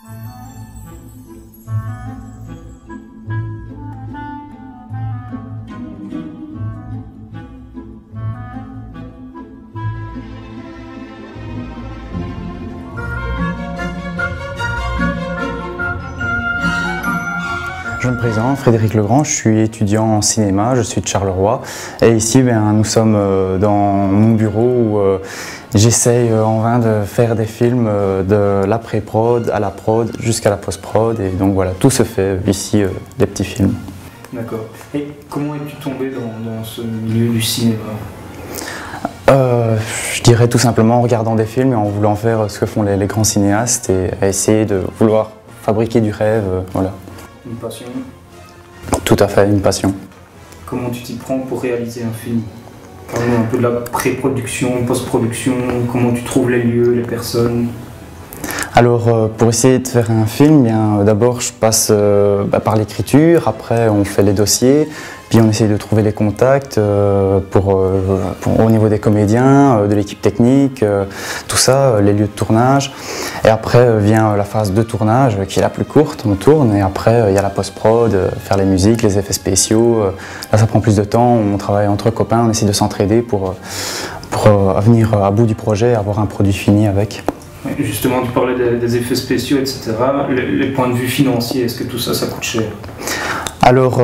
Je me présente, Frédéric Legrand, je suis étudiant en cinéma, je suis de Charleroi et ici nous sommes dans mon bureau où j'essaye en vain de faire des films de la pré-prod à la prod jusqu'à la post-prod et donc voilà, tout se fait ici, des petits films. D'accord. Et comment es-tu tombé dans ce milieu du cinéma ? Je dirais tout simplement en regardant des films et en voulant faire ce que font les grands cinéastes et à essayer de vouloir fabriquer du rêve, voilà. Une passion ? Tout à fait, une passion. Comment tu t'y prends pour réaliser un film ? Parle-nous un peu de la pré-production, post-production, comment tu trouves les lieux, les personnes ? Alors pour essayer de faire un film, d'abord je passe par l'écriture, après on fait les dossiers, puis on essaye de trouver les contacts au niveau des comédiens, de l'équipe technique, tout ça, les lieux de tournage. Et après vient la phase de tournage qui est la plus courte, on tourne et après il y a la post-prod, faire les musiques, les effets spéciaux. Là ça prend plus de temps, on travaille entre copains, on essaie de s'entraider pour venir à bout du projet et avoir un produit fini avec. Justement, tu parlais des effets spéciaux, etc. Les points de vue financiers, est-ce que tout ça, ça coûte cher ? Alors,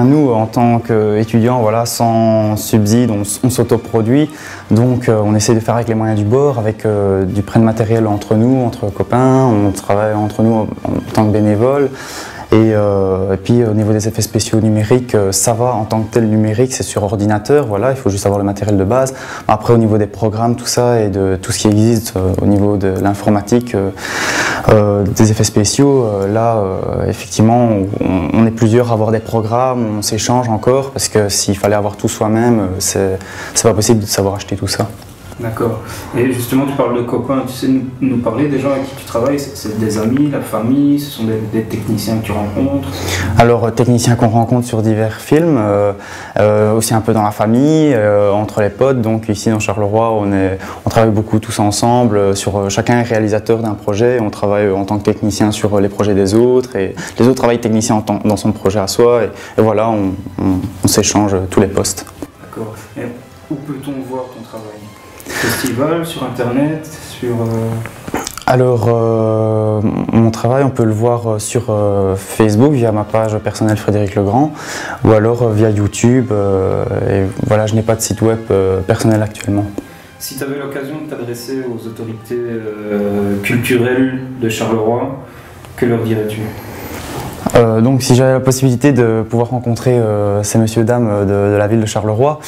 nous, en tant qu'étudiants, voilà, sans subside, on s'autoproduit. Donc, on essaie de faire avec les moyens du bord, avec du prêt de matériel entre nous, entre copains. On travaille entre nous en tant que bénévoles. Et puis au niveau des effets spéciaux numériques, ça va en tant que tel numérique, c'est sur ordinateur, voilà, il faut juste avoir le matériel de base. Après au niveau des programmes, tout ça et de tout ce qui existe au niveau de l'informatique, des effets spéciaux, effectivement on est plusieurs à avoir des programmes, on s'échange encore parce que s'il fallait avoir tout soi-même, c'est pas possible de savoir acheter tout ça. D'accord. Et justement, tu parles de copains, tu sais nous parler des gens avec qui tu travailles, c'est des amis, la famille, ce sont des techniciens que tu rencontres? Alors, techniciens qu'on rencontre sur divers films, aussi un peu dans la famille, entre les potes. Donc ici dans Charleroi, on travaille beaucoup tous ensemble, chacun est réalisateur d'un projet, on travaille en tant que technicien sur les projets des autres, et les autres travaillent technicien dans son projet à soi, et voilà, on s'échange tous les postes. D'accord. Et où peut-on voir ton travail? Festival, sur internet, sur... Alors, mon travail, on peut le voir sur Facebook via ma page personnelle Frédéric Legrand, ou alors via YouTube. Et voilà, je n'ai pas de site web personnel actuellement. Si tu avais l'occasion de t'adresser aux autorités culturelles de Charleroi, que leur dirais-tu? Donc si j'avais la possibilité de pouvoir rencontrer ces messieurs dames de la ville de Charleroi,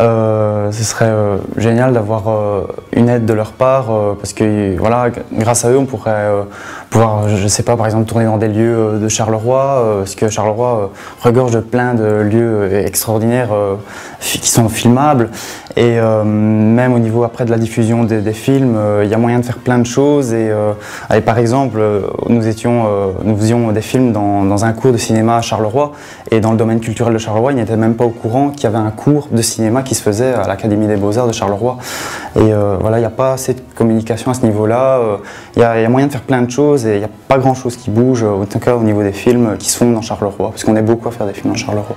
ce serait génial d'avoir une aide de leur part parce que voilà, grâce à eux on pourrait pouvoir, je sais pas, par exemple tourner dans des lieux de Charleroi, parce que Charleroi regorge de plein de lieux extraordinaires qui sont filmables, et même au niveau après de la diffusion des films, il y a moyen de faire plein de choses, et par exemple nous faisions des films dans un cours de cinéma à Charleroi, et dans le domaine culturel de Charleroi, ils n'étaient même pas au courant qu'il y avait un cours de cinéma qui se faisait à l'Académie des Beaux-Arts de Charleroi. Et voilà, il n'y a pas assez de communication à ce niveau-là, il y a moyen de faire plein de choses, et il n'y a pas grand-chose qui bouge, en tout cas au niveau des films qui se font dans Charleroi, parce qu'on est beaucoup à faire des films dans Charleroi.